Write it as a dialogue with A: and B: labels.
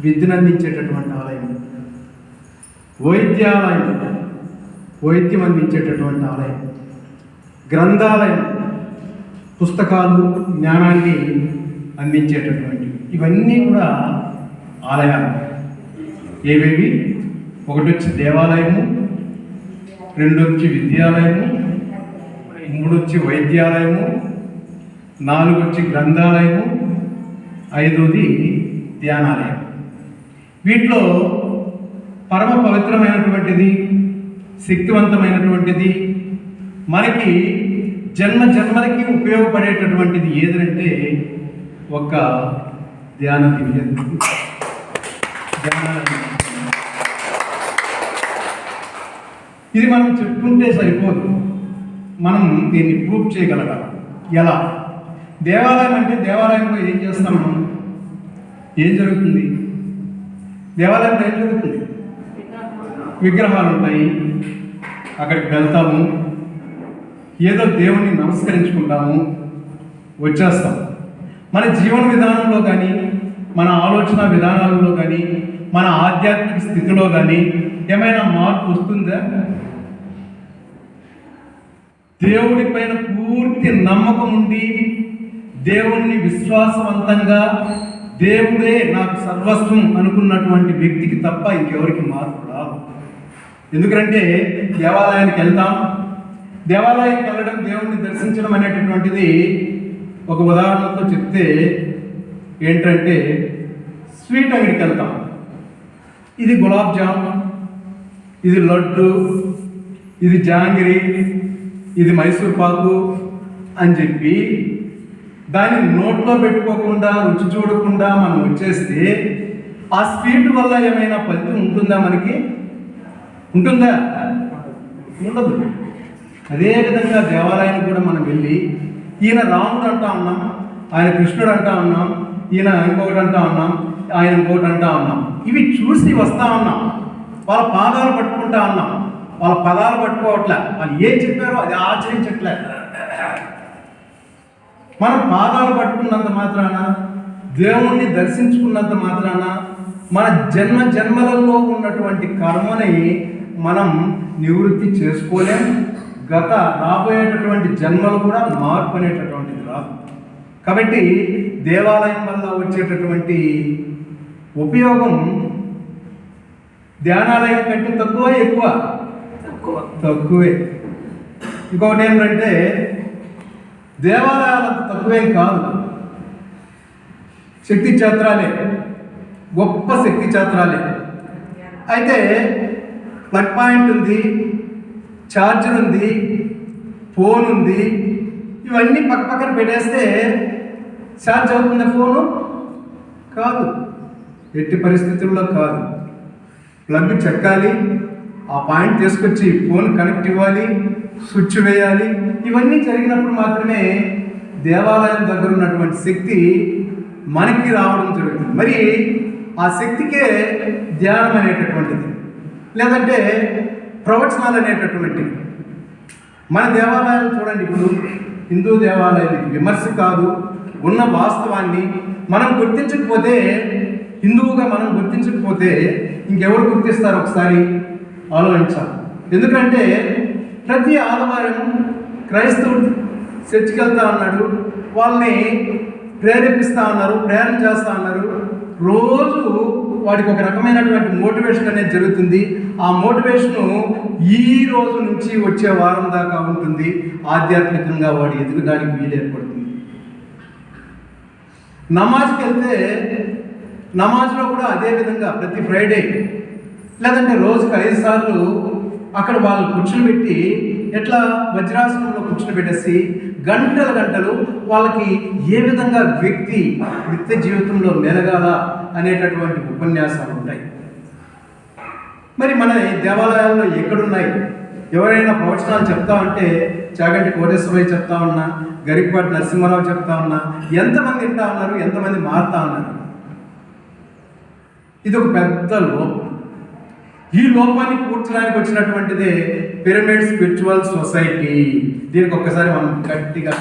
A: విద్యను అందించేటటువంటి ఆలయం, వైద్యాలయం, వైద్యం అందించేటటువంటి ఆలయం, గ్రంథాలయం, పుస్తకాలు జ్ఞానాన్ని అందించేటటువంటి ఇవన్నీ కూడా ఆలయాలు. ఏవేవి? ఒకటి వచ్చి దేవాలయము, రెండు వచ్చి విద్యాలయము, మూడు వచ్చి వైద్యాలయము, నాలుగు వచ్చి గ్రంథాలయము, ఐదోది ధ్యానాలయం. వీటిలో పరమ పవిత్రమైనటువంటిది, శక్తివంతమైనటువంటిది, మనకి జన్మలకి ఉపయోగపడేటటువంటిది ఏదంటే ఒక ధ్యాన దివ్య ఇది మనం చెప్పుకుంటే సరిపోదు, మనం దీన్ని ప్రూవ్ చేయగలగాలి. ఎలా? దేవాలయం అంటే దేవాలయంలో ఏం చేస్తాం మనం? ఏం జరుగుతుంది? దేవాలయంలో ఏం జరుగుతుంది? విగ్రహాలు ఉంటాయి, అక్కడికి వెళ్తాము, ఏదో దేవుణ్ణి నమస్కరించుకుంటాము, వచ్చేస్తాం. మన జీవన విధానంలో కానీ, మన ఆలోచన విధానాలలో కానీ, మన ఆధ్యాత్మిక స్థితిలో కానీ ఏమైనా మార్పు వస్తుందా? దేవుడి పైన పూర్తి నమ్మకం ఉండి, దేవుణ్ణి విశ్వాసవంతంగా దేవుడే నాకు సర్వస్వం అనుకున్నటువంటి వ్యక్తికి తప్ప ఇంకెవరికి మార్పు రాదు. ఎందుకంటే దేవాలయానికి వెళ్తాం, దేవాలయానికి వెళ్ళడం, దేవుణ్ణి దర్శించడం అనేటటువంటిది ఒక ఉదాహరణతో చెప్తే ఏంటంటే, స్వీట్ అంగడికి వెళ్తాం, ఇది గులాబ్ జామ్, ఇది లడ్డు, ఇది జాంగిరి, ఇది మైసూర్ పాకు అని చెప్పి దాన్ని నోట్లో పెట్టుకోకుండా, రుచి చూడకుండా మనం వచ్చేస్తే ఆ స్వీట్ వల్ల ఏమైనా ఫలితం ఉంటుందా? మనకి ఉంటుందా? ఉండదు. అదేవిధంగా దేవాలయానికి కూడా మనం వెళ్ళి ఈయన రాముడు అంటా ఉన్నాం, ఆయన కృష్ణుడు అంటా ఉన్నాం, ఈయన ఇంకొకటి అంటా ఉన్నాం, ఆయన ఇంకొకటి అంటా ఉన్నాం. ఇవి చూసి వస్తా ఉన్నాం, వాళ్ళ పాదాలు పట్టుకుంటా ఉన్నాం, వాళ్ళ పదాలు పట్టుకోవట్లే, వాళ్ళు ఏం చెప్పారో అది ఆచరించట్లే. మనం పాదాలు పట్టుకున్నంత మాత్రాన, దేవుణ్ణి దర్శించుకున్నంత మాత్రాన మన జన్మలలో ఉన్నటువంటి కర్మని మనం నివృత్తి చేసుకోలేం. రాబోయేటటువంటి జన్మలు కూడా మార్పు అనేటటువంటిది రాదు. కాబట్టి దేవాలయం వల్ల వచ్చేటటువంటి ఉపయోగం ధ్యానాలయం కంటే తక్కువ, ఎక్కువ? తక్కువే. ఇంకొకటి ఏంటంటే దేవాలయాలకు తక్కువేం కాదు, శక్తి క్షేత్రాలే, గొప్ప శక్తి క్షేత్రాలే. అయితే ప్లగ్ పాయింట్ ఉంది, ఛార్జర్ ఉంది, ఫోన్ ఉంది, ఇవన్నీ పక్కన పెట్టేస్తే ఛార్జ్ అవుతుందా ఫోను? కాదు, ఎట్టి పరిస్థితుల్లో కాదు. ప్లగ్ చెక్కాలి, ఆ పాయింట్ తీసుకొచ్చి ఫోన్ కనెక్ట్ ఇవ్వాలి, స్విచ్ వేయాలి. ఇవన్నీ జరిగినప్పుడు మాత్రమే దేవాలయం దగ్గర ఉన్నటువంటి శక్తి మనకి రావడం జరుగుతుంది. మరి ఆ శక్తికే ధ్యానం అనేటటువంటిది, లేదంటే ప్రవచనాలు అనేటటువంటివి. మన దేవాలయాలు చూడండి, ఇప్పుడు హిందూ దేవాలయాలు విమర్శ కాదు, ఉన్న వాస్తవాన్ని మనం గుర్తించకపోతే, హిందువుగా మనం గుర్తించకపోతే ఇంకెవరు గుర్తిస్తారు? ఒకసారి ఆలోచించాలి. ఎందుకంటే ప్రతి ఆదివారం క్రైస్తవుడు చర్చికి వెళ్తా ఉన్నాడు, వాళ్ళని ప్రేరేపిస్తూ ఉన్నారు, ప్రేరణ చేస్తూ ఉన్నారు. రోజు వాడికి ఒక రకమైనటువంటి మోటివేషన్ అనేది జరుగుతుంది. ఆ మోటివేషను ఈ రోజు నుంచి వచ్చే వారం దాకా ఉంటుంది. ఆధ్యాత్మికంగా వాడు ఎదుగడానికి వీలు ఏర్పడుతుంది. నమాజ్కి వెళ్తే నమాజ్లో కూడా అదేవిధంగా ప్రతి ఫ్రైడే లేదంటే రోజుకి 5 సార్లు అక్కడ వాళ్ళు కూర్చుని పెట్టి, ఎట్లా వజ్రాసనంలో కూర్చుని పెట్టేసి గంటలు వాళ్ళకి ఏ విధంగా వ్యక్తి నిత్య జీవితంలో మెలగాల అనేటటువంటి ఉపన్యాసాలు ఉంటాయి. మరి మన దేవాలయాల్లో ఎక్కడున్నాయి? ఎవరైనా ప్రవచనాలు చెప్తా ఉంటే చాగంటి కోటేశ్వరయ్య చెప్తా ఉన్నా, గరికపాటి నరసింహారావు చెప్తా ఉన్నా, ఎంతమంది వింటా ఉన్నారు, ఎంతమంది మారుతా ఉన్నారు? ఇది ఒక పెద్ద లోపం. ఈ లోపాన్ని పూడ్చడానికి వచ్చినటువంటిదే పిరమిడ్ స్పిరిచువల్ సొసైటీ. దీనికి ఒక్కసారి మనం గట్టిగా